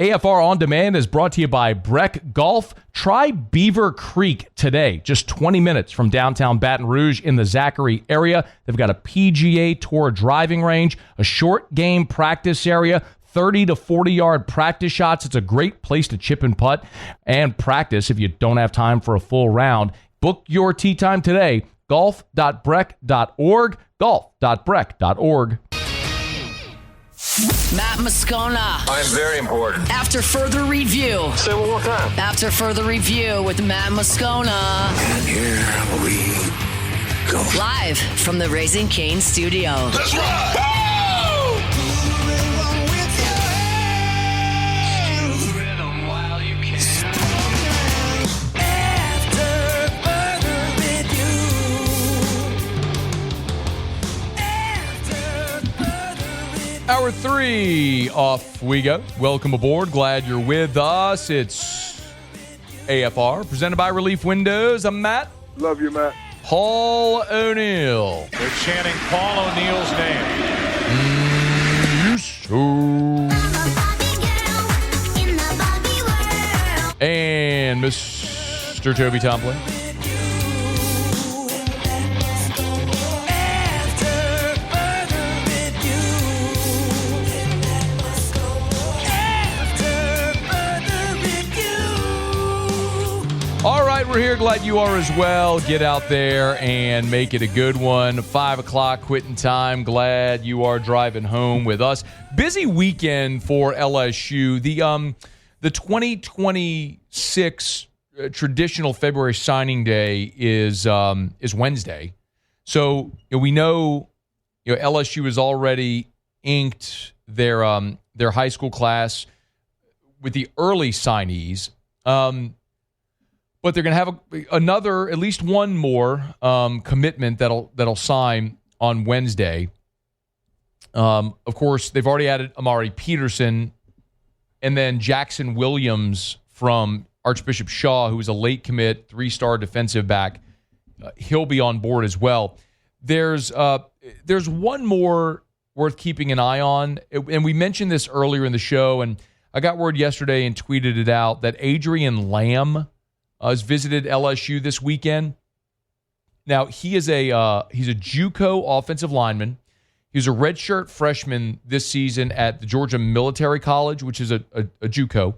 AFR On Demand is brought to you by Breck Golf. Try Beaver Creek today, just 20 minutes from downtown Baton Rouge in the Zachary area. They've got a PGA Tour driving range, a short game practice area, 30 to 40-yard practice shots. It's a great place to chip and putt and practice if you don't have time for a full round. Book your tee time today, golf.breck.org, golf.breck.org. Matt Moscona. I'm very important. After further review. Say it one more time. After further review with Matt Moscona. And here we go. Live from the Raising Cane studio. That's right. Hour 3, off we go. Welcome aboard. Glad you're with us. It's AFR, presented by Relief Windows. I'm Matt. Love you, Matt. Paul O'Neill. They're chanting Paul O'Neill's name. And Mr. Toby Tomplin. All right, we're here. Glad you are as well. Get out there and make it a good one. 5 o'clock quitting time. Glad you are driving home with us. Busy weekend for LSU. The 2026 traditional February signing day is Wednesday. So we know LSU has already inked their high school class with the early signees. But they're going to have another, at least one more commitment that'll sign on Wednesday. Of course, they've already added Amari Peterson, and then Jackson Williams from Archbishop Shaw, who is a late commit, 3-star defensive back. He'll be on board as well. There's one more worth keeping an eye on, and we mentioned this earlier in the show, and I got word yesterday and tweeted it out that Adrian Lamb has visited LSU this weekend. Now, he's a JUCO offensive lineman. He's a redshirt freshman this season at the Georgia Military College, which is a JUCO.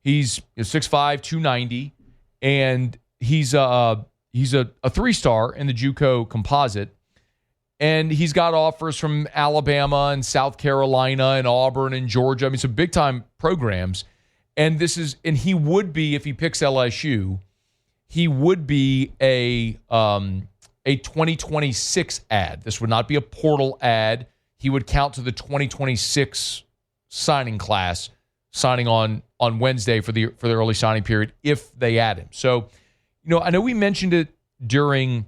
He's 6'5", 290, and he's a 3-star in the JUCO composite. And he's got offers from Alabama and South Carolina and Auburn and Georgia. I mean, some big-time programs. And he would be, if he picks LSU, he would be a 2026 ad. This would not be a portal ad. He would count to the 2026 signing class, signing on Wednesday for the early signing period if they add him. So, I know we mentioned it during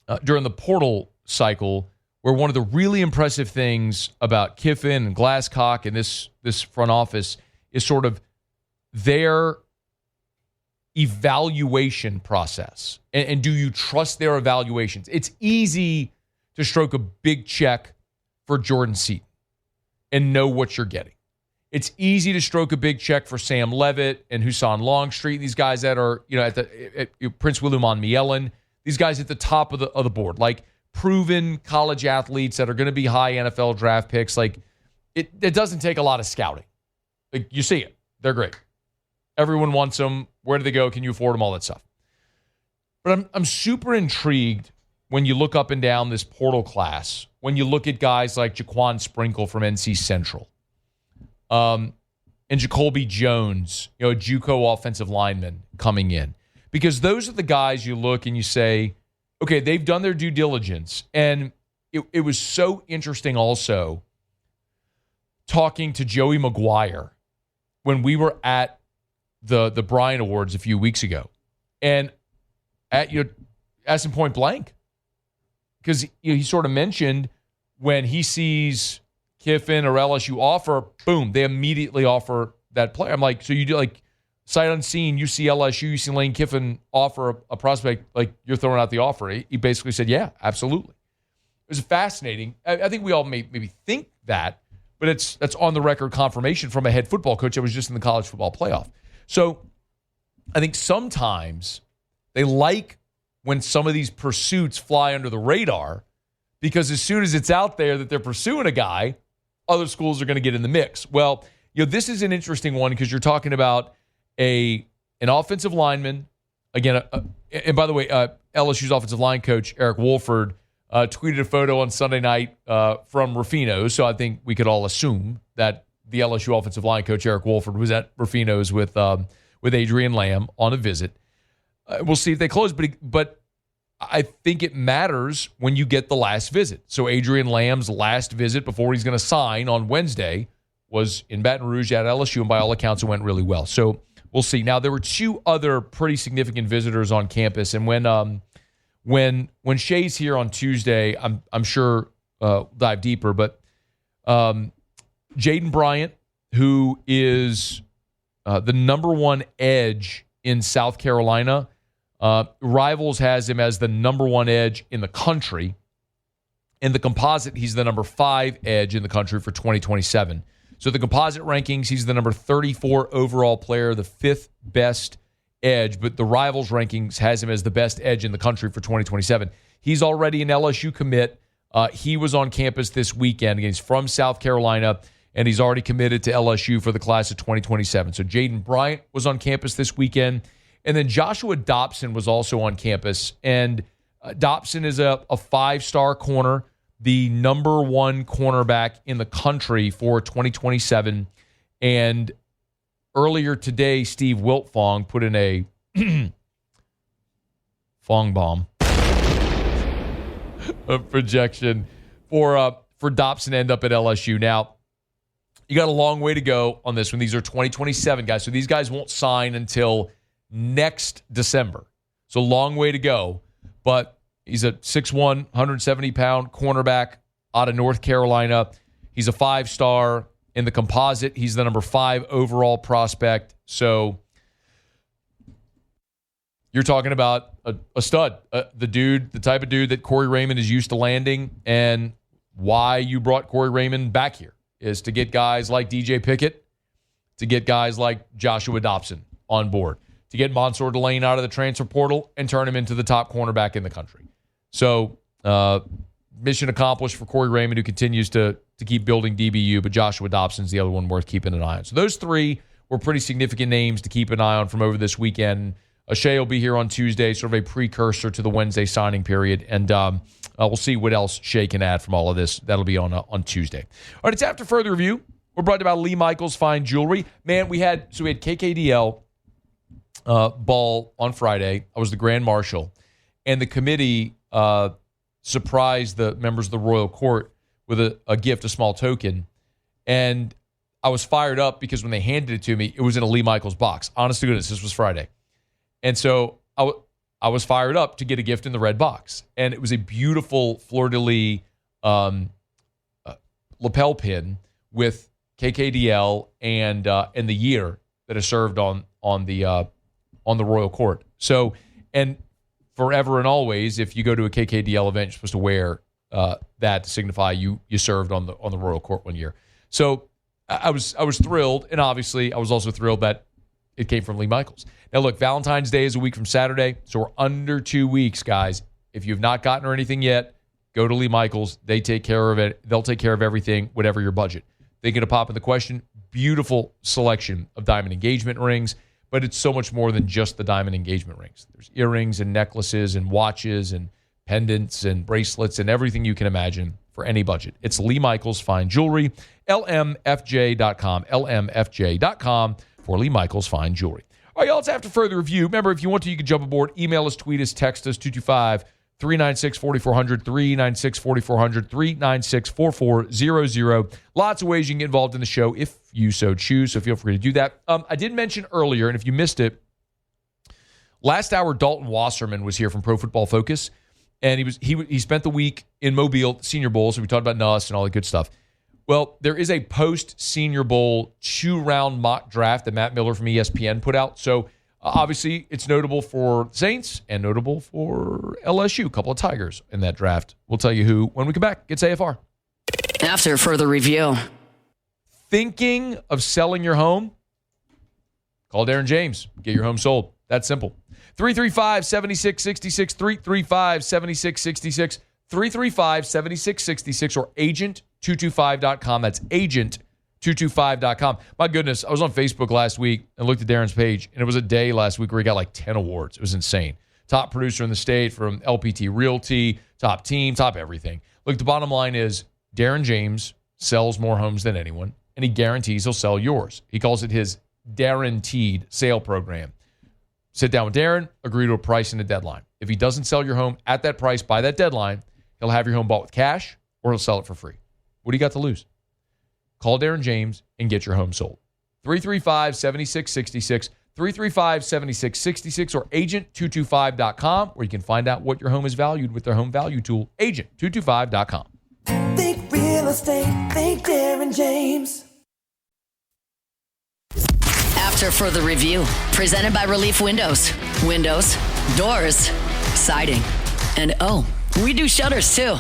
the portal cycle, where one of the really impressive things about Kiffin and Glasscock and this front office is sort of their evaluation process. And do you trust their evaluations? It's easy to stroke a big check for Jordan Seaton and know what you're getting. It's easy to stroke a big check for Sam Levitt and Husan Longstreet, these guys that are, at Prince William on Mielen, these guys at the top of the board, like proven college athletes that are going to be high NFL draft picks. Like it doesn't take a lot of scouting. Like, you see it. They're great. Everyone wants them. Where do they go? Can you afford them? All that stuff. But I'm super intrigued when you look up and down this portal class, when you look at guys like Jaquan Sprinkle from NC Central, and Jacoby Jones, a JUCO offensive lineman coming in. Because those are the guys you look and you say, okay, they've done their due diligence. And it was so interesting also talking to Joey McGuire when we were at the Bryant Awards a few weeks ago, and asked him point blank, because he sort of mentioned when he sees Kiffin or LSU offer, boom, they immediately offer that player. I'm like, so you do, like, sight unseen, you see LSU, you see Lane Kiffin offer a prospect, like, you're throwing out the offer. He basically said, yeah, absolutely. It was fascinating. I think we all maybe think that, but that's on the record confirmation from a head football coach that was just in the college football playoff. So I think sometimes they like when some of these pursuits fly under the radar, because as soon as it's out there that they're pursuing a guy, other schools are going to get in the mix. Well, this is an interesting one because you're talking about an offensive lineman. Again, and by the way, LSU's offensive line coach, Eric Wolford, tweeted a photo on Sunday night from Rufino's. So I think we could all assume that the LSU offensive line coach, Eric Wolford, was at Rufino's with Adrian Lamb on a visit. We'll see if they close, but I think it matters when you get the last visit. So Adrian Lamb's last visit before he's going to sign on Wednesday was in Baton Rouge at LSU, and by all accounts, it went really well. So we'll see. Now, there were two other pretty significant visitors on campus, and when Shay's here on Tuesday, I'm sure dive deeper, but Jaden Bryant, who is the number one edge in South Carolina, Rivals has him as the number one edge in the country. In the composite, he's the number 5 edge in the country for 2027. So the composite rankings, he's the number 34 overall player, the 5th best edge, but the Rivals rankings has him as the best edge in the country for 2027. He's already an LSU commit. He was on campus this weekend. He's from South Carolina, and he's already committed to LSU for the class of 2027. So Jaden Bryant was on campus this weekend. And then Joshua Dobson was also on campus. And Dobson is a 5-star corner, the number 1 cornerback in the country for 2027. And earlier today, Steve Wiltfong put in a Fong bomb a projection for Dobson to end up at LSU. Now, you got a long way to go on this one. These are 2027 guys. So these guys won't sign until next December. So long way to go. But he's a 6'1", 170-pound cornerback out of North Carolina. He's a 5-star in the composite. He's the number 5 overall prospect. So you're talking about a stud, the type of dude that Corey Raymond is used to landing. And why you brought Corey Raymond back here is to get guys like DJ Pickett, to get guys like Joshua Dobson on board, to get Mansour Delane out of the transfer portal and turn him into the top cornerback in the country. So mission accomplished for Corey Raymond, who continues to keep building DBU, but Joshua Dobson's the other one worth keeping an eye on. So those 3 were pretty significant names to keep an eye on from over this weekend. Shea will be here on Tuesday, sort of a precursor to the Wednesday signing period, and we'll see what else Shea can add from all of this. That'll be on Tuesday. All right, it's After Further Review. We're brought to you by Lee Michaels Fine Jewelry. Man, we had KKDL ball on Friday. I was the Grand Marshal, and the committee surprised the members of the Royal Court with a gift, a small token. And I was fired up because when they handed it to me, it was in a Lee Michaels box. Honest to goodness, this was Friday. And so I was fired up to get a gift in the red box. And it was a beautiful fleur-de-lis lapel pin with KKDL and the year that is served on the Royal Court. So, and forever and always, if you go to a KKDL event, you're supposed to wear that to signify you served on the Royal Court one year. So I was thrilled, and obviously I was also thrilled that it came from Lee Michaels. Now look, Valentine's Day is a week from Saturday, so we're under 2 weeks, guys. If you've not gotten her anything yet, go to Lee Michaels. They take care of it. They'll take care of everything, whatever your budget. Thinking of popping the question, beautiful selection of diamond engagement rings, but it's so much more than just the diamond engagement rings. There's earrings and necklaces and watches and pendants and bracelets and everything you can imagine for any budget. It's Lee Michaels Fine Jewelry, lmfj.com, lmfj.com for Lee Michaels Fine Jewelry. All right, y'all, it's After Further Review. Remember, if you want to, you can jump aboard. Email us, tweet us, text us, 225-396-4400, 396-4400, 396-4400. Lots of ways you can get involved in the show if you so choose, so feel free to do that. I did mention earlier, and if you missed it, last hour, Dalton Wasserman was here from Pro Football Focus, and he spent the week in Mobile, Senior Bowl, so we talked about Nuss and all the good stuff. Well, there is a post-Senior Bowl 2-round mock draft that Matt Miller from ESPN put out. So, obviously, it's notable for Saints and notable for LSU. A couple of Tigers in that draft. We'll tell you who when we come back. It's AFR. After Further Review. thinking of selling your home, call Darren James. Get your home sold. That's simple. 335-7666, 335-7666, 335-7666, or agent225.com. That's agent225.com. My goodness, I was on Facebook last week and looked at Darren's page, and it was a day last week where he got like 10 awards. It was insane. Top producer in the state from LPT Realty, top team, top everything. Look, the bottom line is Darren James sells more homes than anyone, and he guarantees he'll sell yours. He calls it his guaranteed sale program. Sit down with Darren, agree to a price and a deadline. If he doesn't sell your home at that price by that deadline, he'll have your home bought with cash or he'll sell it for free. What do you got to lose? Call Darren James and get your home sold. 335-7666, 335-7666, or agent225.com, where you can find out what your home is valued with their home value tool, agent225.com. Think real estate, think Darren James. After further review, presented by Relief Windows. Windows, doors, siding, and oh, we do shutters too.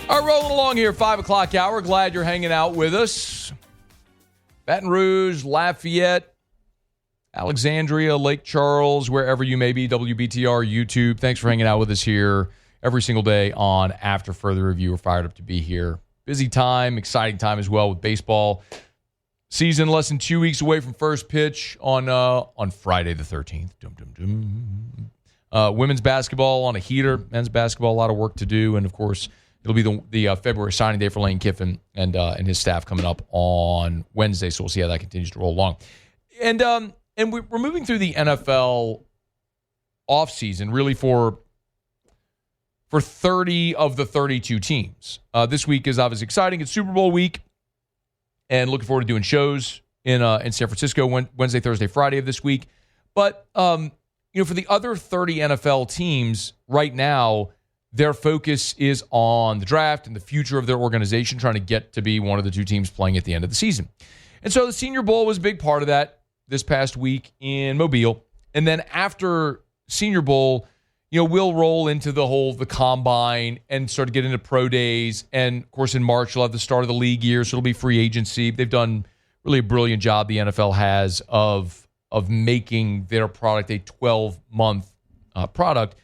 All right, rolling along here, 5 o'clock hour. Glad you're hanging out with us. Baton Rouge, Lafayette, Alexandria, Lake Charles, wherever you may be, WBTR, YouTube. Thanks for hanging out with us here every single day on After Further Review. We're fired up to be here. Busy time, exciting time as well with baseball. Season less than 2 weeks away from first pitch on Friday the 13th. Women's basketball on a heater. Men's basketball, a lot of work to do. And, of course, it'll be the February signing day for Lane Kiffin and his staff coming up on Wednesday. So we'll see how that continues to roll along. And we're moving through the NFL offseason, really for 30 of the 32 teams. This week is obviously exciting. It's Super Bowl week, and looking forward to doing shows in San Francisco Wednesday, Thursday, Friday of this week. But for the other 30 NFL teams right now, their focus is on the draft and the future of their organization, trying to get to be one of the two teams playing at the end of the season. And so the Senior Bowl was a big part of that this past week in Mobile. And then after Senior Bowl, we'll roll into the combine and start to get into pro days. And, of course, in March, you'll have the start of the league year, so it'll be free agency. They've done really a brilliant job, the NFL has, of making their product a 12-month product.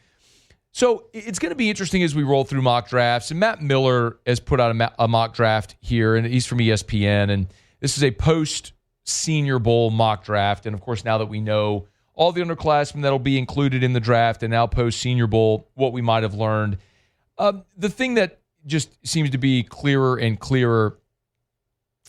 So it's going to be interesting as we roll through mock drafts. And Matt Miller has put out a mock draft here, and he's from ESPN. And this is a post-Senior Bowl mock draft. And, of course, now that we know all the underclassmen that will be included in the draft and now post-Senior Bowl, what we might have learned, the thing that just seems to be clearer and clearer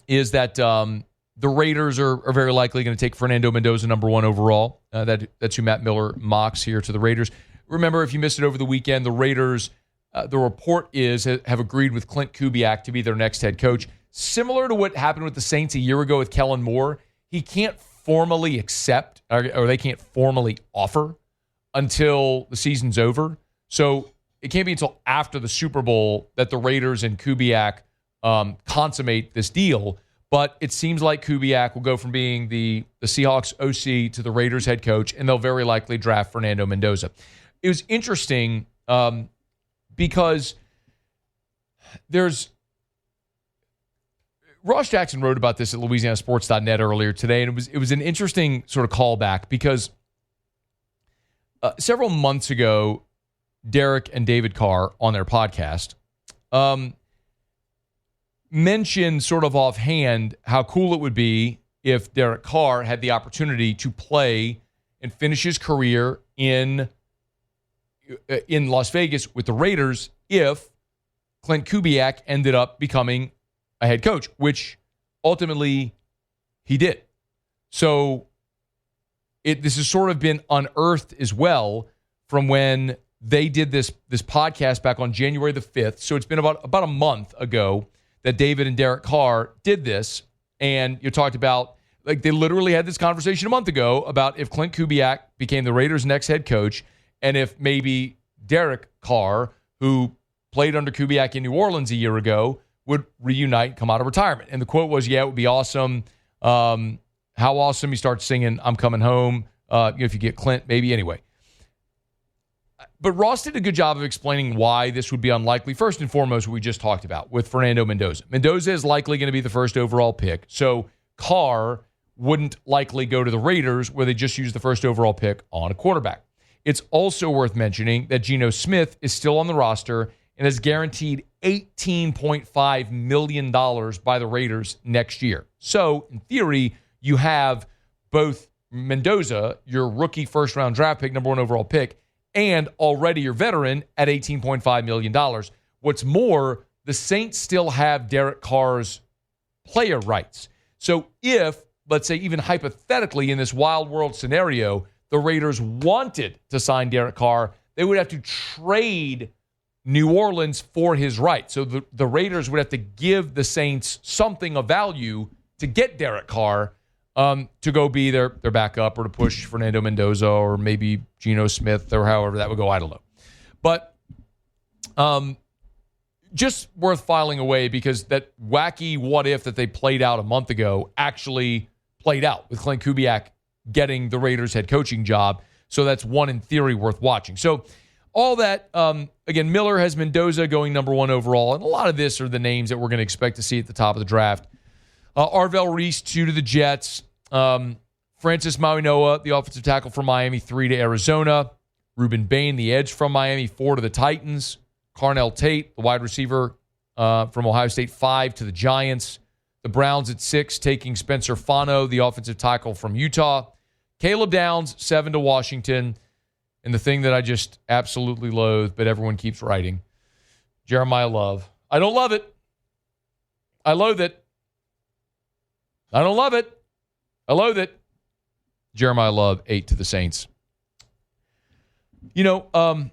is that the Raiders are very likely going to take Fernando Mendoza number 1 overall. That's who Matt Miller mocks here to the Raiders. Remember, if you missed it over the weekend, the Raiders, the report is, have agreed with Clint Kubiak to be their next head coach. Similar to what happened with the Saints a year ago with Kellen Moore, he can't formally accept, or they can't formally offer until the season's over. So it can't be until after the Super Bowl that the Raiders and Kubiak consummate this deal. But it seems like Kubiak will go from being the Seahawks OC to the Raiders head coach, and they'll very likely draft Fernando Mendoza. It was interesting because Ross Jackson wrote about this at LouisianaSports.net earlier today, and it was an interesting sort of callback because several months ago, Derek and David Carr on their podcast mentioned sort of offhand how cool it would be if Derek Carr had the opportunity to play and finish his career in Las Vegas with the Raiders if Clint Kubiak ended up becoming a head coach, which ultimately he did. So this has sort of been unearthed as well from when they did this podcast back on January the 5th. So it's been about a month ago that David and Derek Carr did this. And you talked about, like, they literally had this conversation a month ago about if Clint Kubiak became the Raiders' next head coach and if maybe Derek Carr, who played under Kubiak in New Orleans a year ago, would reunite, come out of retirement. And the quote was, yeah, it would be awesome. How awesome. He starts singing I'm Coming Home If you get Clint, maybe anyway. But Ross did a good job of explaining why this would be unlikely. First and foremost, what we just talked about with Fernando Mendoza. Mendoza is likely going to be the first overall pick. So Carr wouldn't likely go to the Raiders where they just use the first overall pick on a quarterback. It's also worth mentioning that Geno Smith is still on the roster and is guaranteed $18.5 million by the Raiders next year. So, in theory, you have both Mendoza, your rookie first-round draft pick, number one overall pick, and already your veteran at $18.5 million. What's more, the Saints still have Derek Carr's player rights. So if, let's say, even hypothetically in this wild world scenario, the Raiders wanted to sign Derek Carr, they would have to trade New Orleans for his rights. So the Raiders would have to give the Saints something of value to get Derek Carr to go be their backup or to push Fernando Mendoza or maybe Geno Smith or however that would go. I don't know. But just worth filing away because that wacky what if that they played out a month ago actually played out with Clint Kubiak getting the Raiders head coaching job. So that's one in theory worth watching. So all that, again, Miller has Mendoza going number one overall. And a lot of this are the names that we're going to expect to see at the top of the draft. Arvell Reese, 2 to the Jets. Francis Mauigoa, the offensive tackle from Miami, 3 to Arizona. Reuben Bain, the edge from Miami, 4 to the Titans. Carnell Tate, the wide receiver from Ohio State, 5 to the Giants. The Browns at 6, taking Spencer Fano, the offensive tackle from Utah. Caleb Downs, 7 to Washington. And the thing that I just absolutely loathe, but everyone keeps writing, Jeremiah Love. I don't love it. I loathe it. I don't love it. I loathe it. Jeremiah Love, 8 to the Saints. You know,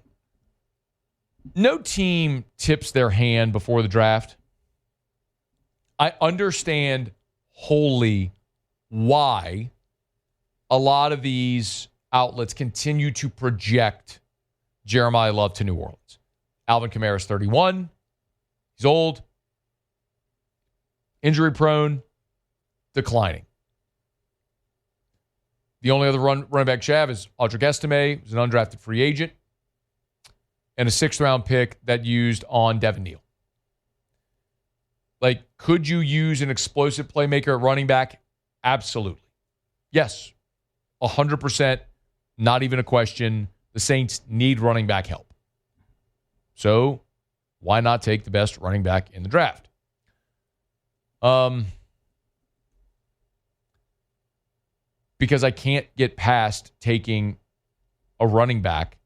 no team tips their hand before the draft. I understand wholly why a lot of these outlets continue to project Jeremiah Love to New Orleans. Alvin Kamara's 31. He's old. Injury prone. Declining. The only other running back Chav is Audric Estime, who's an undrafted free agent, and a 6th-round pick that used on Devin Neal. Like, could you use an explosive playmaker at running back? Absolutely. Yes. 100%. Not even a question. The Saints need running back help. So, why not take the best running back in the draft? Because I can't get past taking a running back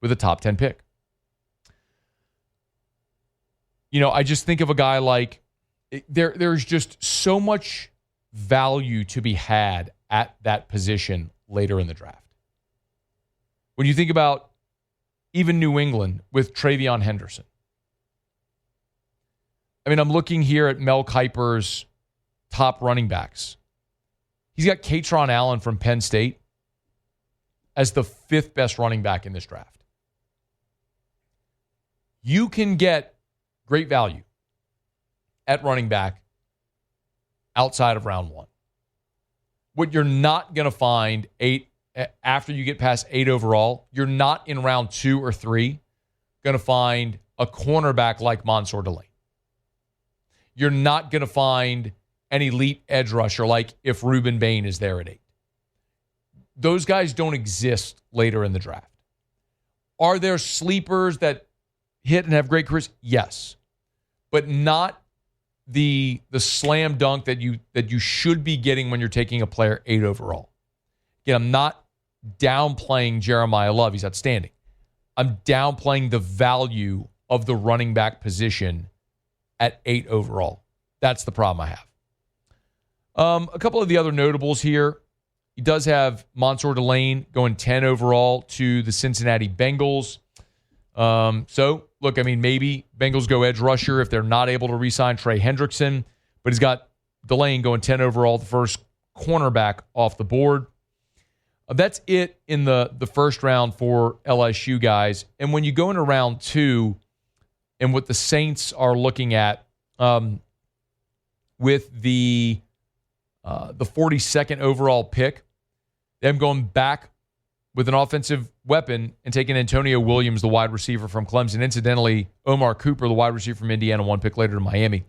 with a top 10 pick. You know, I just think of a guy like, there's just so much value to be had at that position later in the draft. When you think about even New England with Travion Henderson. I mean, I'm looking here at Mel Kiper's top running backs. He's got Katron Allen from Penn State as the 5th best running back in this draft. You can get great value at running back outside of round 1. What you're not going to find after you get past 8 overall, you're not in round 2 or 3 going to find a cornerback like Mansour Delane. You're not going to find an elite edge rusher like if Reuben Bain is there at 8. Those guys don't exist later in the draft. Are there sleepers that hit and have great careers? Yes. But not the slam dunk that you should be getting when you're taking a player 8 overall. Again, I'm not downplaying Jeremiah Love. He's outstanding. I'm downplaying the value of the running back position at 8 overall. That's the problem I have. A couple of the other notables here. He does have Mansour Delane going 10 overall to the Cincinnati Bengals. So, look, I mean, maybe Bengals go edge rusher if they're not able to re-sign Trey Hendrickson. But he's got Delane going 10 overall, the first cornerback off the board. That's it in the first round for LSU guys. And when you go into round 2 and what the Saints are looking at with the 42nd overall pick, them going back with an offensive weapon and taking Antonio Williams, the wide receiver from Clemson. Incidentally, Omar Cooper, the wide receiver from Indiana, one pick later to Miami.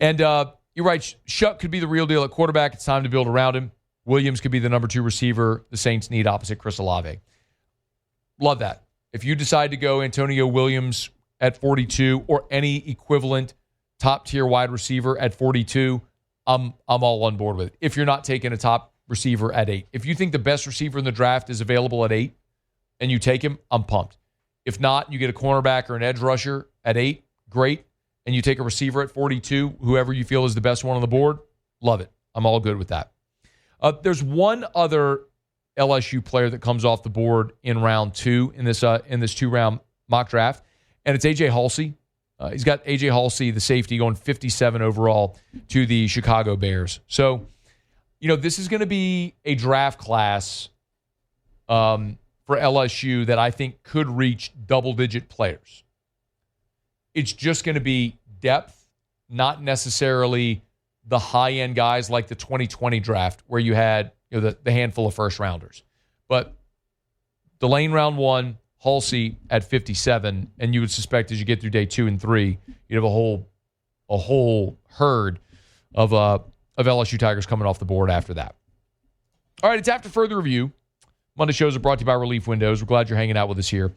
And you're right, Shuck could be the real deal at quarterback. It's time to build around him. Williams could be the number 2 receiver the Saints need opposite Chris Olave. Love that. If you decide to go Antonio Williams at 42 or any equivalent top-tier wide receiver at 42, I'm all on board with it. If you're not taking a top receiver at 8. If you think the best receiver in the draft is available at 8 and you take him, I'm pumped. If not, you get a cornerback or an edge rusher at 8, great. And you take a receiver at 42, whoever you feel is the best one on the board, love it. I'm all good with that. There's one other LSU player that comes off the board in round 2 in this 2-round mock draft, and it's A.J. Halsey. He's got A.J. Halsey, the safety, going 57 overall to the Chicago Bears. So, this is going to be a draft class for LSU that I think could reach double-digit players. It's just going to be depth, not necessarily the high-end guys like the 2020 draft where you had the handful of first-rounders. But the Lane round 1, Halsey at 57, and you would suspect as you get through day 2 and 3, you'd have a whole herd of LSU Tigers coming off the board after that. All right, it's After Further Review. Monday shows are brought to you by Relief Windows. We're glad you're hanging out with us here.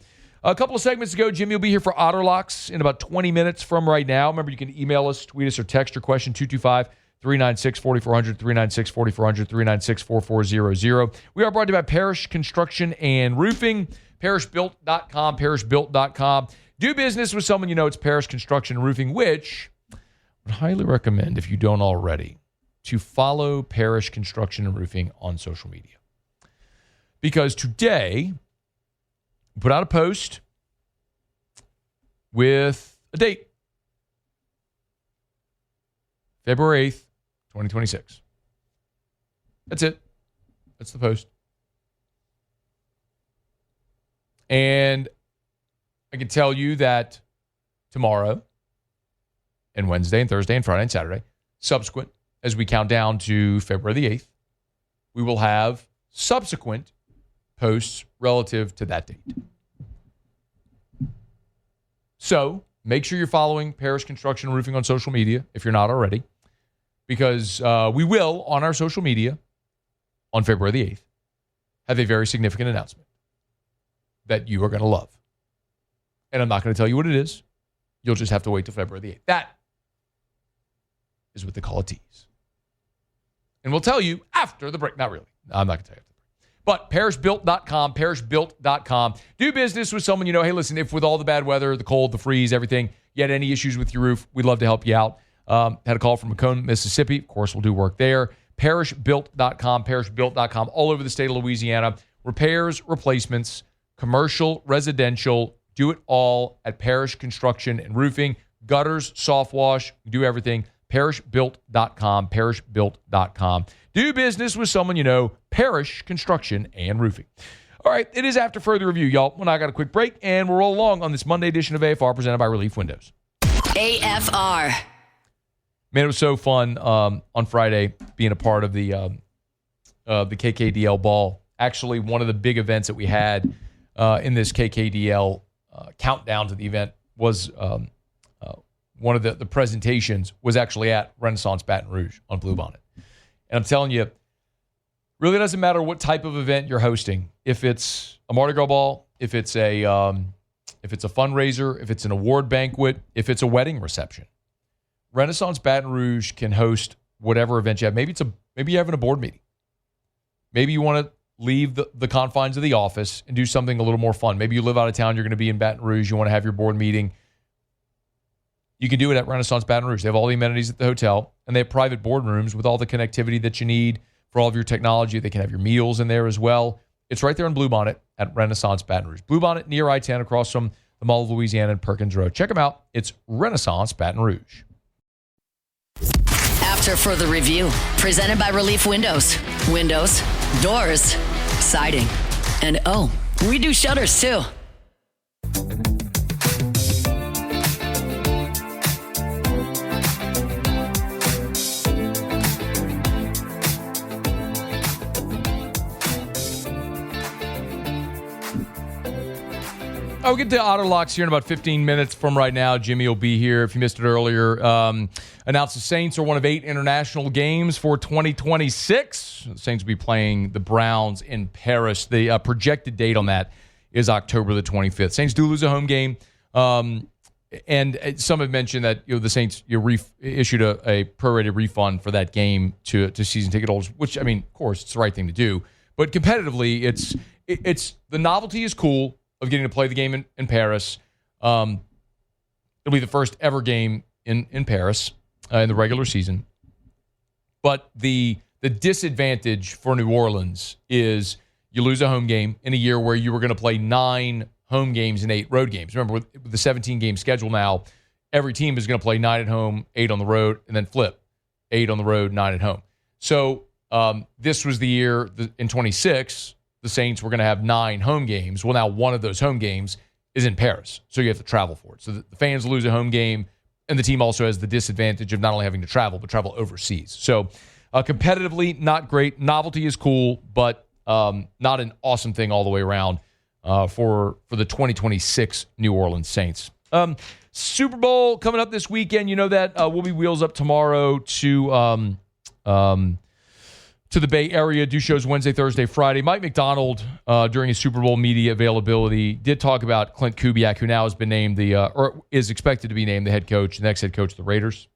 A couple of segments to go. Jimmy will be here for Otterlocks in about 20 minutes from right now. Remember, you can email us, tweet us, or text your question, 225-396-4400, 396-4400, 396-4400. We are brought to you by Parish Construction and Roofing, parishbuilt.com, parishbuilt.com. Do business with someone you know. It's Parish Construction and Roofing, which I would highly recommend, if you don't already, to follow Parish Construction and Roofing on social media. Because today, we put out a post with a date. February 8th, 2026. That's it. That's the post. And I can tell you that tomorrow and Wednesday and Thursday and Friday and Saturday, subsequent, as we count down to February the 8th, we will have subsequent posts relative to that date. So make sure you're following Parish Construction and Roofing on social media if you're not already, because we will, on our social media on February the 8th, have a very significant announcement that you are going to love. And I'm not going to tell you what it is. You'll just have to wait till February the 8th. That is what they call a tease. And we'll tell you after the break. Not really. I'm not going to tell you after the break. But parishbuilt.com, parishbuilt.com. Do business with someone you know. Hey, listen, if with all the bad weather, the cold, the freeze, everything, you had any issues with your roof, we'd love to help you out. Had a call from Macomb, Mississippi. Of course, we'll do work there. Parishbuilt.com, parishbuilt.com, all over the state of Louisiana. Repairs, replacements, commercial, residential, do it all at Parish Construction and Roofing. Gutters, soft wash, do everything. Parishbuilt.com, parishbuilt.com. Do business with someone you know, Parish Construction and Roofing. All right, it is After Further Review, y'all. Well, now I got a quick break, and we'll roll along on this Monday edition of AFR presented by Relief Windows. AFR. Man, it was so fun on Friday being a part of the KKDL ball. Actually, one of the big events that we had in this KKDL countdown to the event was one of the presentations was actually at Renaissance Baton Rouge on Bluebonnet. And I'm telling you, really doesn't matter what type of event you're hosting. If it's a Mardi Gras ball, if it's a fundraiser, if it's an award banquet, if it's a wedding reception, Renaissance Baton Rouge can host whatever event you have. Maybe you're having a board meeting. Maybe you want to leave the confines of the office and do something a little more fun. Maybe you live out of town, you're going to be in Baton Rouge, you want to have your board meeting. You can do it at Renaissance Baton Rouge. They have all the amenities at the hotel, and they have private boardrooms with all the connectivity that you need for all of your technology. They can have your meals in there as well. It's right there in Bluebonnet at Renaissance Baton Rouge. Bluebonnet near I-10 across from the Mall of Louisiana and Perkins Road. Check them out. It's Renaissance Baton Rouge. After Further Review, presented by Relief Windows. Windows, doors, siding, and we do shutters too. I'll get to Auto Locks here in about 15 minutes from right now. Jimmy will be here. If you missed it earlier, announced the Saints are one of 8 international games for 2026. The Saints will be playing the Browns in Paris. The projected date on that is October the 25th. Saints do lose a home game. And some have mentioned that the Saints issued a prorated refund for that game to season ticket holders, which, I mean, of course, it's the right thing to do. But competitively, it's the novelty is cool of getting to play the game in Paris. It'll be the first ever game in Paris in the regular season. But the disadvantage for New Orleans is you lose a home game in a year where you were going to play 9 home games and 8 road games. Remember, with the 17-game schedule now, every team is going to play 9 at home, 8 on the road, and then flip 8 on the road, 9 at home. So this was the year in 26, the Saints were going to have 9 home games. Well, now one of those home games is in Paris, so you have to travel for it. So the fans lose a home game, and the team also has the disadvantage of not only having to travel, but travel overseas. So competitively, not great. Novelty is cool, but not an awesome thing all the way around for the 2026 New Orleans Saints. Super Bowl coming up this weekend. You know that we'll be wheels up tomorrow to the Bay Area. Do shows Wednesday, Thursday, Friday. Mike McDonald, during his Super Bowl media availability, did talk about Clint Kubiak, who now has been named or is expected to be named the next head coach of the Raiders.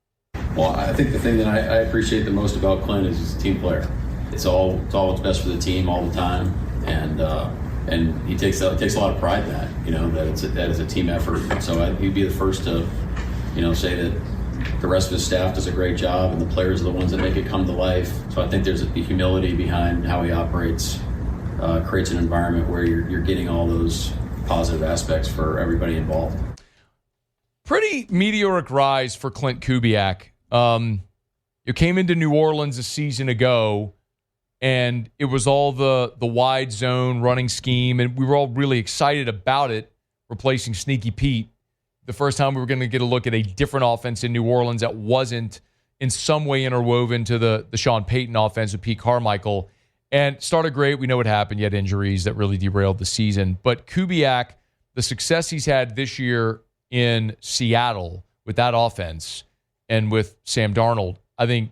Well, I think the thing that I appreciate the most about Clint is he's a team player. It's all what's best for the team all the time, and he takes a lot of pride in that. That it's a team effort. So he'd be the first to, say that the rest of his staff does a great job, and the players are the ones that make it come to life. So I think there's the humility behind how he operates, creates an environment where you're getting all those positive aspects for everybody involved. Pretty meteoric rise for Clint Kubiak. You came into New Orleans a season ago, and it was all the wide zone running scheme, and we were all really excited about it, replacing Sneaky Pete. The first time we were going to get a look at a different offense in New Orleans that wasn't in some way interwoven to the Sean Payton offense with Pete Carmichael. And started great. We know what happened. You had injuries that really derailed the season. But Kubiak, the success he's had this year in Seattle with that offense and with Sam Darnold, I think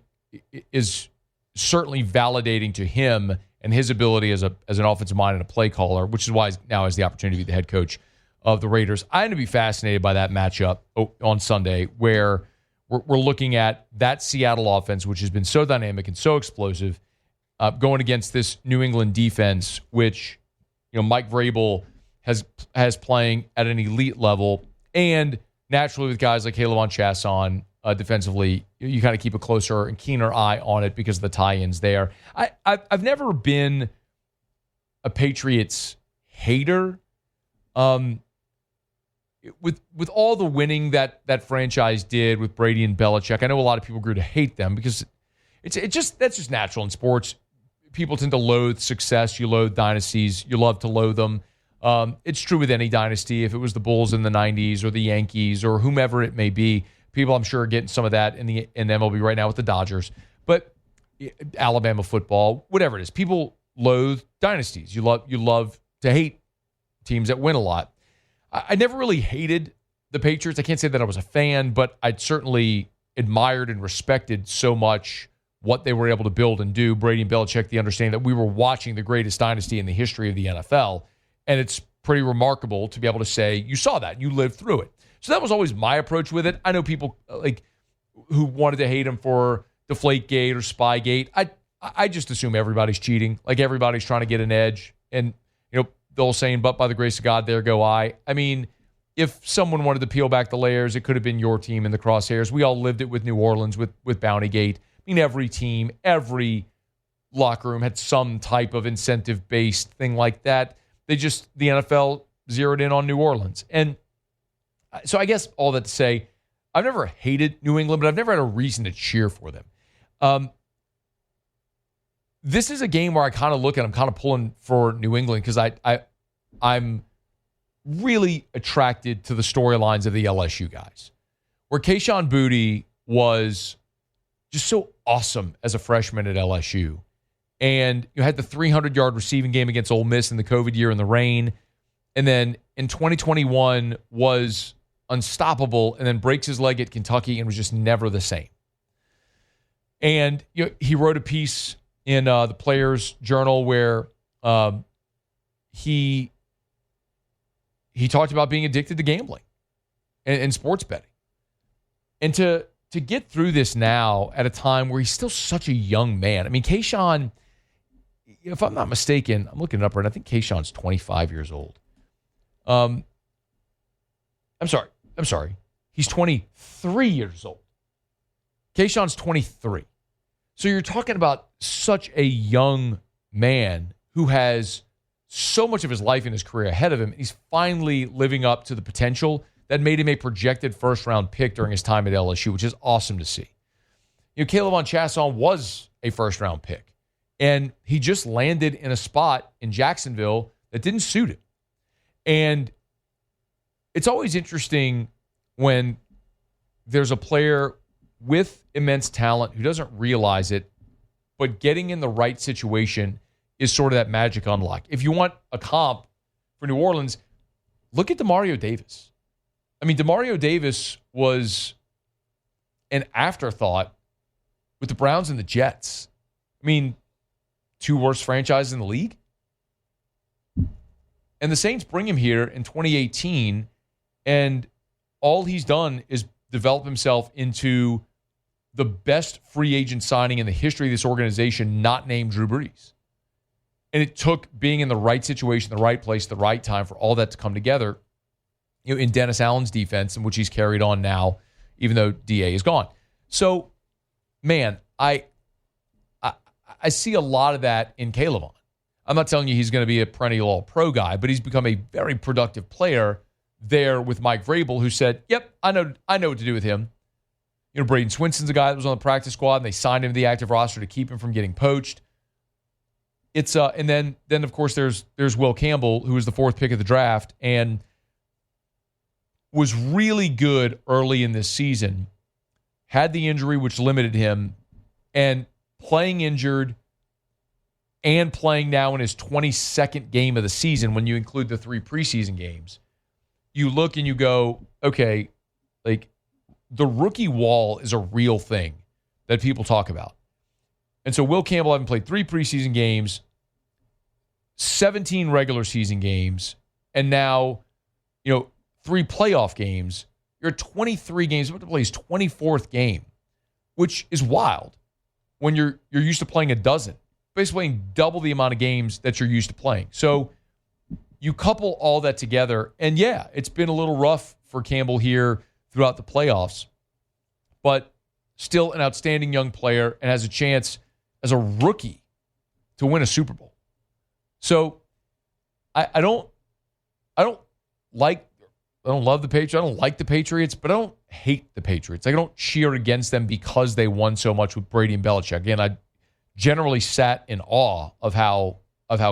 is certainly validating to him and his ability as an offensive mind and a play caller, which is why he now has the opportunity to be the head coach of the Raiders. I'm going to be fascinated by that matchup on Sunday, where we're looking at that Seattle offense, which has been so dynamic and so explosive, going against this New England defense, which Mike Vrabel has playing at an elite level, and naturally with guys like Caleb Chasson defensively, you kind of keep a closer and keener eye on it because of the tie-ins there. I've never been a Patriots hater. With all the winning that franchise did with Brady and Belichick, I know a lot of people grew to hate them because that's just natural in sports. People tend to loathe success. You loathe dynasties. You love to loathe them. It's true with any dynasty. If it was the Bulls in the 90s or the Yankees or whomever it may be, people I'm sure are getting some of that in MLB right now with the Dodgers. But Alabama football, whatever it is, people loathe dynasties. You love to hate teams that win a lot. I never really hated the Patriots. I can't say that I was a fan, but I certainly admired and respected so much what they were able to build and do. Brady and Belichick, the understanding that we were watching the greatest dynasty in the history of the NFL. And it's pretty remarkable to be able to say you saw that, you lived through it. So that was always my approach with it. I know people who wanted to hate him for Deflategate or Spygate. I just assume everybody's cheating. Like everybody's trying to get an edge. And the old saying, but by the grace of God, there go I. I mean, if someone wanted to peel back the layers, it could have been your team in the crosshairs. We all lived it with New Orleans, with Bountygate. I mean, every team, every locker room had some type of incentive-based thing like that. The NFL zeroed in on New Orleans. And so I guess all that to say, I've never hated New England, but I've never had a reason to cheer for them. This is a game where I kind of look at, I'm kind of pulling for New England because I'm really attracted to the storylines of the LSU guys, where Kayshon Boutte was just so awesome as a freshman at LSU. And you had the 300-yard receiving game against Ole Miss in the COVID year in the rain. and then in 2021 was unstoppable, and then breaks his leg at Kentucky and was just never the same. And he wrote a piece in the Players Journal where he talked about being addicted to gambling and sports betting. And to get through this now at a time where he's still such a young man. I mean, Kayshawn, if I'm not mistaken, I'm looking it up right now. I think Kayshawn's 25 years old. I'm sorry. He's 23 years old. Kayshawn's 23. So you're talking about such a young man who has so much of his life and his career ahead of him. He's finally living up to the potential that made him a projected first-round pick during his time at LSU, which is awesome to see. Caleb Chasson was a first-round pick, and he just landed in a spot in Jacksonville that didn't suit him. And it's always interesting when there's a player with immense talent who doesn't realize it, but getting in the right situation is sort of that magic unlock. If you want a comp for New Orleans, look at Demario Davis. I mean, Demario Davis was an afterthought with the Browns and the Jets. I mean, two worst franchises in the league. And the Saints bring him here in 2018, and all he's done is develop himself into the best free agent signing in the history of this organization, not named Drew Brees. And it took being in the right situation, the right place, the right time for all that to come together, in Dennis Allen's defense, in which he's carried on now, even though DA is gone. So, man, I see a lot of that in Caleb. I'm not telling you he's going to be a perennial all-pro guy, but he's become a very productive player there with Mike Vrabel, who said, yep, I know what to do with him. Braden Swinson's a guy that was on the practice squad, and they signed him to the active roster to keep him from getting poached. It's and then of course there's Will Campbell, who was the fourth pick of the draft and was really good early in this season, had the injury which limited him, and playing injured and playing now in his 22nd game of the season when you include the 3 preseason games. You look and you go, okay, like the rookie wall is a real thing that people talk about. And so Will Campbell having played 3 preseason games, 17 regular season games, and now, 3 playoff games. You're at 23 games, about to play his 24th game, which is wild when you're used to playing a dozen, basically playing double the amount of games that you're used to playing. So you couple all that together, and yeah, it's been a little rough for Campbell here throughout the playoffs, but still an outstanding young player and has a chance as a rookie to win a Super Bowl. So I don't love the Patriots. I don't like the Patriots, but I don't hate the Patriots. I don't cheer against them because they won so much with Brady and Belichick. Again, I generally sat in awe of how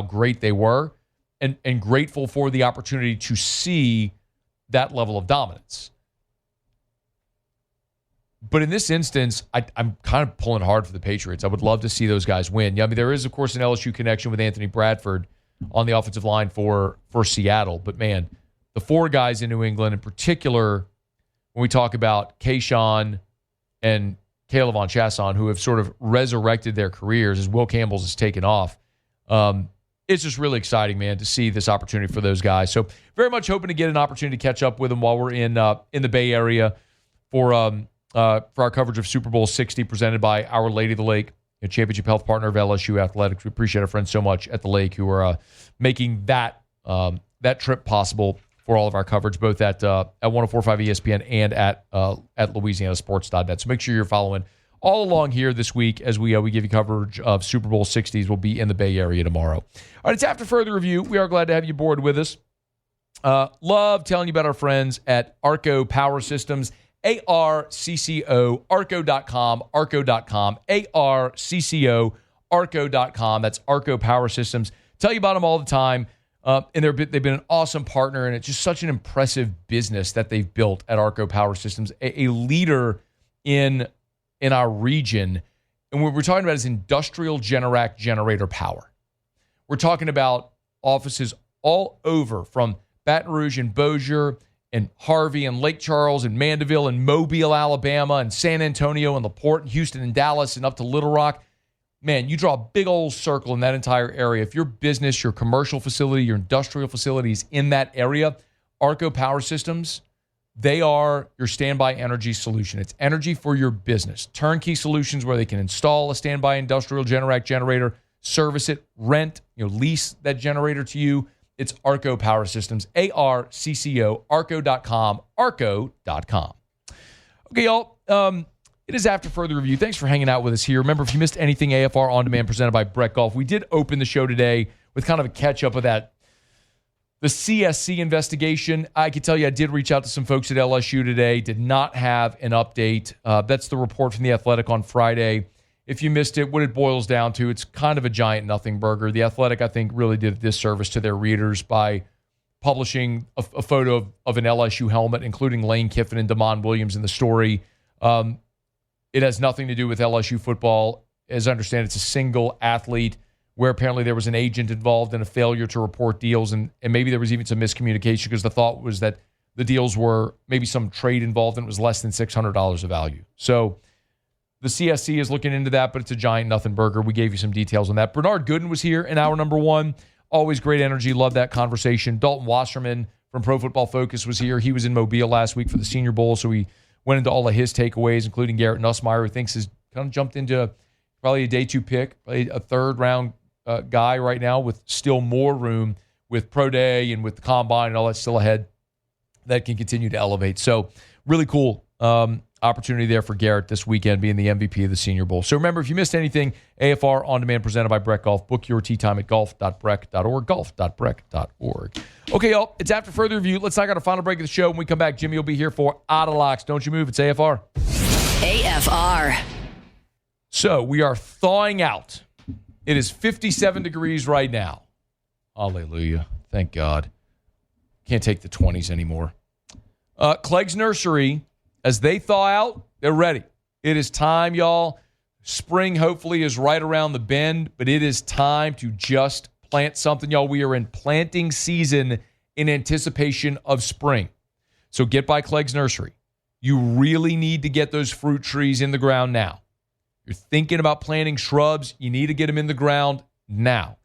great they were and grateful for the opportunity to see that level of dominance. But in this instance, I'm kind of pulling hard for the Patriots. I would love to see those guys win. Yeah, I mean, there is, of course, an LSU connection with Anthony Bradford on the offensive line for Seattle. But, man, the 4 guys in New England, in particular, when we talk about Kayshawn and Caleb Chasson, who have sort of resurrected their careers as Will Campbell's has taken off, it's just really exciting, man, to see this opportunity for those guys. So very much hoping to get an opportunity to catch up with them while we're in the Bay Area for our coverage of Super Bowl 60 presented by Our Lady of the Lake, a championship health partner of LSU Athletics. We appreciate our friends so much at the Lake who are making that trip possible for all of our coverage, both at 104.5 ESPN and at LouisianaSports.net. So make sure you're following all along here this week as we give you coverage of Super Bowl 60s. We'll be in the Bay Area tomorrow. All right, it's after further review. We are glad to have you aboard with us. Love telling you about our friends at Arco Power Systems, ARCCO, arco.com, ARCCO, arco.com. That's Arco Power Systems. Tell you about them all the time. And they've been an awesome partner, and it's just such an impressive business that they've built at Arco Power Systems, a leader in our region. And what we're talking about is industrial generator power. We're talking about offices all over, from Baton Rouge and Bossier and Harvey and Lake Charles and Mandeville and Mobile, Alabama and San Antonio and LaPorte and Houston and Dallas and up to Little Rock. Man, you draw a big old circle in that entire area. If your business, your commercial facility, your industrial facility is in that area, Arco Power Systems, they are your standby energy solution. It's energy for your business. Turnkey solutions where they can install a standby industrial Generac generator, service it, rent, lease that generator to you. It's Arco Power Systems, ARCCO, arco.com, arco.com. Okay, y'all. It is after further review. Thanks for hanging out with us here. Remember, if you missed anything AFR On Demand presented by Brett Golf, we did open the show today with kind of a catch-up of the CSC investigation. I can tell you I did reach out to some folks at LSU today, did not have an update. That's the report from The Athletic on Friday. If you missed it, what it boils down to, it's kind of a giant nothing burger. The Athletic, I think, really did a disservice to their readers by publishing a photo of an LSU helmet, including Lane Kiffin and Damon Williams in the story. It has nothing to do with LSU football. As I understand, it's a single athlete where apparently there was an agent involved in a failure to report deals, and maybe there was even some miscommunication because the thought was that the deals were maybe some trade involved and it was less than $600 of value. So the CSC is looking into that, but it's a giant nothing burger. We gave you some details on that. Bernard Gooden was here in hour number 1. Always great energy. Love that conversation. Dalton Wasserman from Pro Football Focus was here. He was in Mobile last week for the Senior Bowl, so we went into all of his takeaways, including Garrett Nussmeier, who thinks has kind of jumped into probably a day 2 pick, probably a third-round guy right now with still more room with Pro Day and with the Combine and all that still ahead that can continue to elevate. So really cool opportunity there for Garrett this weekend being the MVP of the Senior Bowl. So remember, if you missed anything, AFR On Demand presented by Breck Golf. Book your tee time at golf.breck.org, golf.breck.org. Okay, y'all, it's after further review. Let's knock out a final break of the show. When we come back, Jimmy will be here for Out of Locks. Don't you move. It's AFR. AFR. So we are thawing out. It is 57 degrees right now. Hallelujah. Thank God. Can't take the 20s anymore. Clegg's Nursery, as they thaw out, they're ready. It is time, y'all. Spring hopefully is right around the bend, but it is time to just plant something, y'all. We are in planting season in anticipation of spring. So get by Clegg's Nursery. You really need to get those fruit trees in the ground now. You're thinking about planting shrubs, you need to get them in the ground now.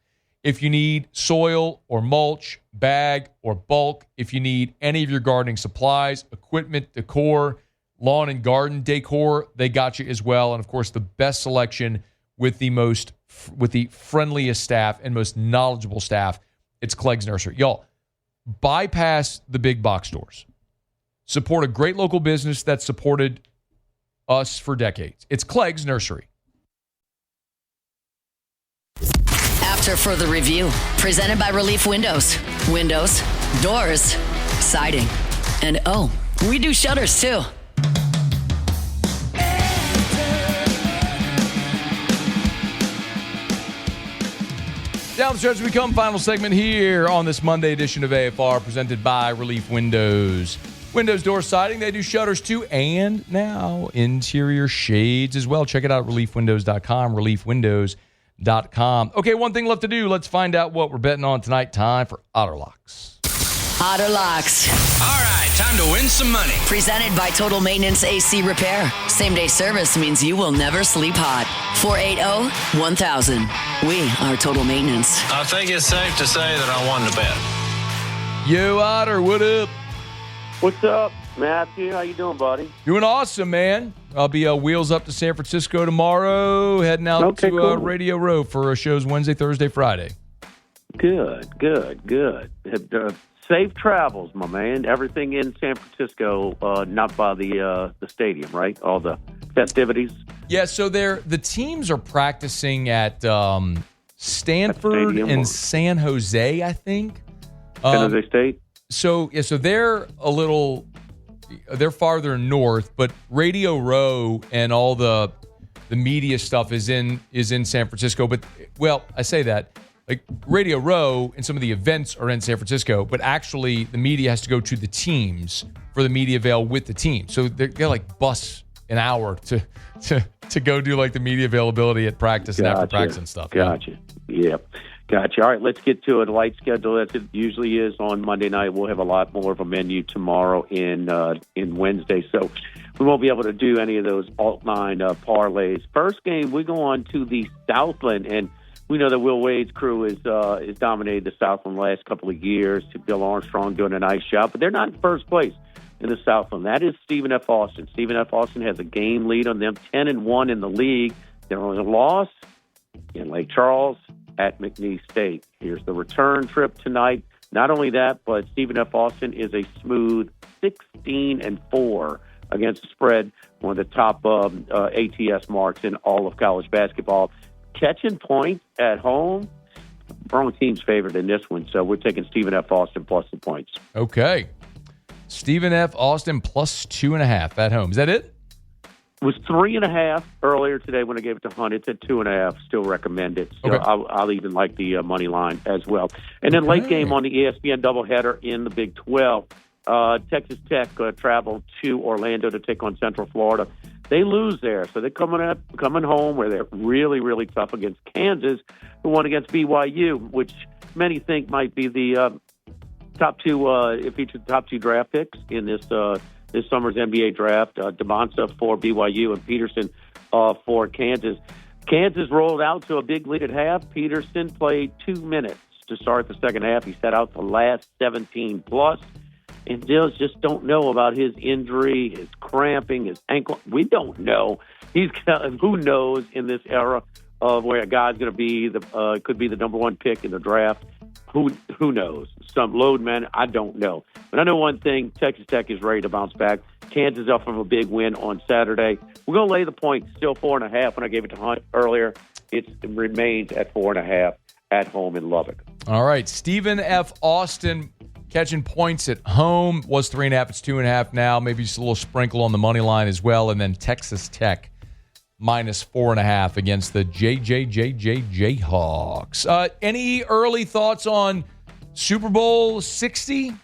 If you need soil or mulch, bag or bulk, if you need any of your gardening supplies, equipment, decor, lawn and garden decor, they got you as well. And of course, the best selection with the friendliest staff and most knowledgeable staff, it's Clegg's Nursery. Y'all, bypass the big box stores. Support a great local business that supported us for decades. It's Clegg's Nursery. After further review, presented by Relief Windows. Windows, doors, siding, and we do shutters too. Down the stretch we come, final segment here on this Monday edition of AFR, presented by Relief Windows. Windows, door, siding, they do shutters too, and now interior shades as well. Check it out at reliefwindows.com, reliefwindows.com. Okay, one thing left to do. Let's find out what we're betting on tonight. Time for Otter Locks. Otter Locks. All right, time to win some money. Presented by Total Maintenance AC Repair. Same-day service means you will never sleep hot. 480-1000. We are Total Maintenance. I think it's safe to say that I won the bet. Yo, Otter, what up? What's up, Matthew? How you doing, buddy? Doing awesome, man. I'll be wheels up to San Francisco tomorrow, heading out to cool. Radio Row for shows Wednesday, Thursday, Friday. Good. Safe travels, my man. Everything in San Francisco, not by the stadium, right? All the festivities. Yeah, so the teams are practicing at Stanford and San Jose, I think. San Jose State. So they're farther north, but Radio Row and all the media stuff is in San Francisco. But I say that, like, Radio Row and some of the events are in San Francisco, but actually the media has to go to the teams for the media avail with the team. So they're like bus an hour to go do like the media availability at practice and after practice and stuff. Gotcha. Yeah. Gotcha. All right, let's get to it. A light schedule as it usually is on Monday night. We'll have a lot more of a menu tomorrow in Wednesday, so we won't be able to do any of those alt-9 parlays. First game, we go on to the Southland, and we know that Will Wade's crew is dominated the Southland the last couple of years. Bill Armstrong doing a nice job, but they're not in first place in the Southland. That is Stephen F. Austin. Stephen F. Austin has a game lead on them, 10-1 in the league. There was a loss in Lake Charles at McNeese State. Here's the return trip tonight. Not only that, but Stephen F. Austin is a smooth 16-4 against the spread, one of the top ATS marks in all of college basketball. Catching points at home, wrong team's favored in this one, so we're taking Stephen F. Austin plus the points. Okay. Stephen F. Austin plus 2.5 at home. Is that it? It was 3.5 earlier today when I gave it to Hunt. It's at 2.5. Still recommend it. So Okay. I'll even like the money line as well. And then late game on the ESPN doubleheader in the Big 12. Texas Tech traveled to Orlando to take on Central Florida. They lose there, so they're coming home where they're really, really tough against Kansas, who won against BYU, which many think might be the top two draft picks in this summer's NBA draft. DeMonsa for BYU and Peterson for Kansas. Kansas rolled out to a big lead at half. Peterson played 2 minutes to start the second half. He sat out the last 17 plus. And just don't know about his injury, his cramping, his ankle. We don't know. Who knows in this era of where a guy's going to be could be the number one pick in the draft. Who knows? Some load man, I don't know. But I know one thing, Texas Tech is ready to bounce back. Kansas up from a big win on Saturday. We're going to lay the point, still 4.5 when I gave it to Hunt earlier. It remains at 4.5 at home in Lubbock. All right, Stephen F. Austin catching points at home was 3.5. It's 2.5 now. Maybe just a little sprinkle on the money line as well. And then Texas Tech minus 4.5 against the Jayhawks. Any early thoughts on Super Bowl 60?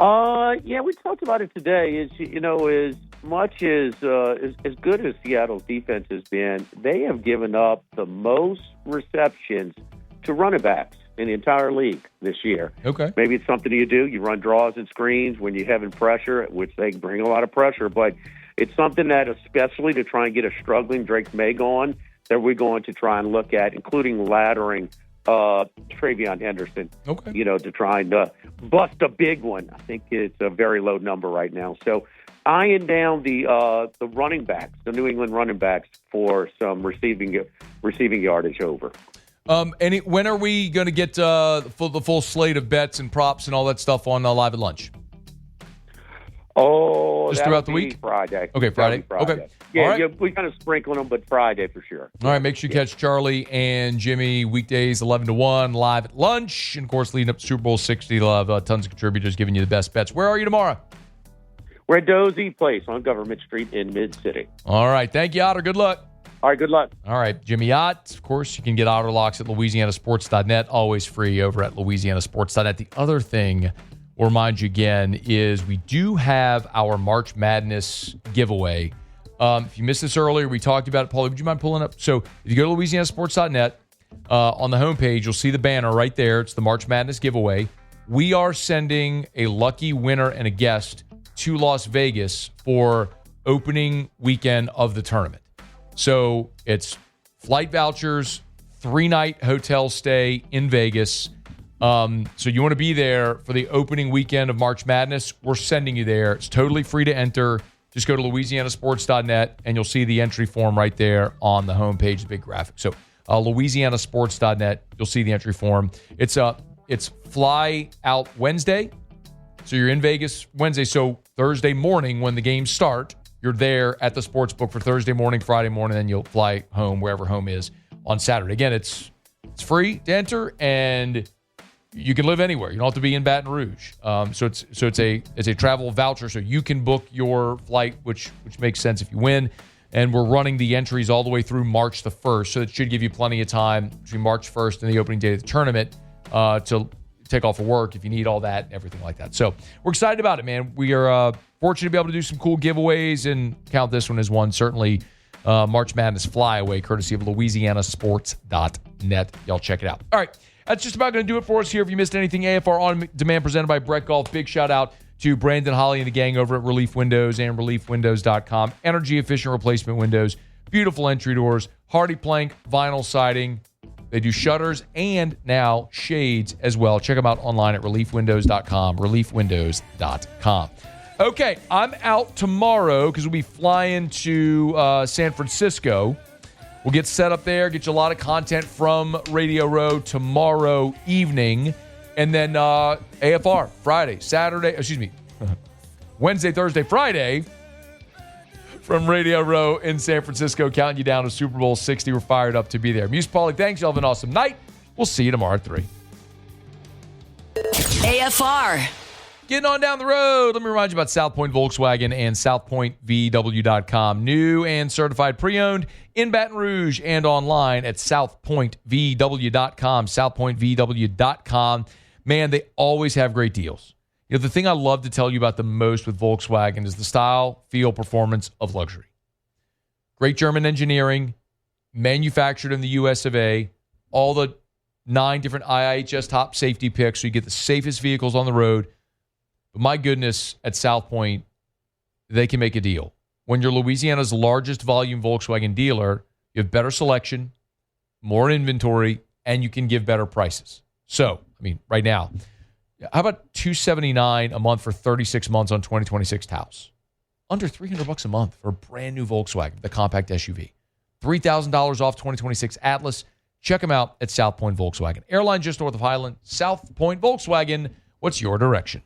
Yeah, we talked about it today. As much as good as Seattle's defense has been, they have given up the most receptions to running backs in the entire league this year. Okay. Maybe it's something you do. You run draws and screens when you're having pressure, which they bring a lot of pressure, but it's something that, especially to try and get a struggling Drake May going, that we're going to try and look at, including laddering Travion Henderson, okay, to try and bust a big one. I think it's a very low number right now. So eyeing down the running backs, the New England running backs, for some receiving yardage over. When are we going to get the full slate of bets and props and all that stuff on Live at Lunch? Oh, just throughout the week? Friday. Okay, Friday. Okay. Yeah, all right. Yeah, we kind of sprinkling them, but Friday for sure. All right, make sure you catch Charlie and Jimmy weekdays 11 to 1 Live at Lunch. And, of course, leading up to Super Bowl 60, they'll have tons of contributors giving you the best bets. Where are you tomorrow? We're at Dozy Place on Government Street in Mid-City. All right. Thank you, Otter. Good luck. All right, good luck. All right, Jimmy Ott. Of course, you can get Otter Locks at LouisianaSports.net. Always free over at LouisianaSports.net. The other thing we'll remind you again is we do have our March Madness giveaway. If you missed this earlier, we talked about it. Paulie, would you mind pulling up? So if you go to LouisianaSports.net, on the homepage, you'll see the banner right there. It's the March Madness giveaway. We are sending a lucky winner and a guest to Las Vegas for opening weekend of the tournament. So it's flight vouchers, 3-night hotel stay in Vegas. So you want to be there for the opening weekend of March Madness, we're sending you there. It's totally free to enter. Just go to LouisianaSports.net, and you'll see the entry form right there on the homepage, the big graphic. So LouisianaSports.net, you'll see the entry form. It's fly out Wednesday. So you're in Vegas Wednesday. So Thursday morning when the games start, you're there at the sports book for Thursday morning, Friday morning, then you'll fly home wherever home is on Saturday. Again, it's free to enter, and you can live anywhere. You don't have to be in Baton Rouge. So it's a travel voucher, so you can book your flight, which makes sense if you win. And we're running the entries all the way through March the 1st, so it should give you plenty of time between March 1st and the opening day of the tournament to take off of work if you need all that and everything like that. So we're excited about it, man. We are fortunate to be able to do some cool giveaways and count this one as one. Certainly March Madness flyaway, courtesy of LouisianaSports.net. Y'all check it out. All right, that's just about going to do it for us here. If you missed anything, AFR On Demand presented by Brett Golf. Big shout out to Brandon Holly and the gang over at Relief Windows and ReliefWindows.com. Energy-efficient replacement windows, beautiful entry doors, hardy plank, vinyl siding. They do shutters and now shades as well. Check them out online at ReliefWindows.com, ReliefWindows.com. Okay, I'm out tomorrow because we'll be flying to San Francisco. We'll get set up there, get you a lot of content from Radio Row tomorrow evening. And then AFR, Wednesday, Thursday, Friday from Radio Row in San Francisco, counting you down to Super Bowl 60. We're fired up to be there. Muse Pauly, thanks. Y'all have an awesome night. We'll see you tomorrow at 3. AFR. Getting on down the road, let me remind you about South Point Volkswagen and SouthPointVW.com. New and certified pre-owned in Baton Rouge and online at SouthPointVW.com, SouthPointVW.com. Man, they always have great deals. You know, the thing I love to tell you about the most with Volkswagen is the style, feel, performance of luxury. Great German engineering, manufactured in the US of A, all the 9 different IIHS top safety picks, so you get the safest vehicles on the road. But my goodness, at South Point, they can make a deal. When you're Louisiana's largest volume Volkswagen dealer, you have better selection, more inventory, and you can give better prices. So, I mean, right now, how about $279 a month for 36 months on 2026 Taos? Under $300 a month for a brand new Volkswagen, the compact SUV. $3,000 off 2026 Atlas. Check them out at South Point Volkswagen. Airline just north of Highland. South Point Volkswagen. What's your direction?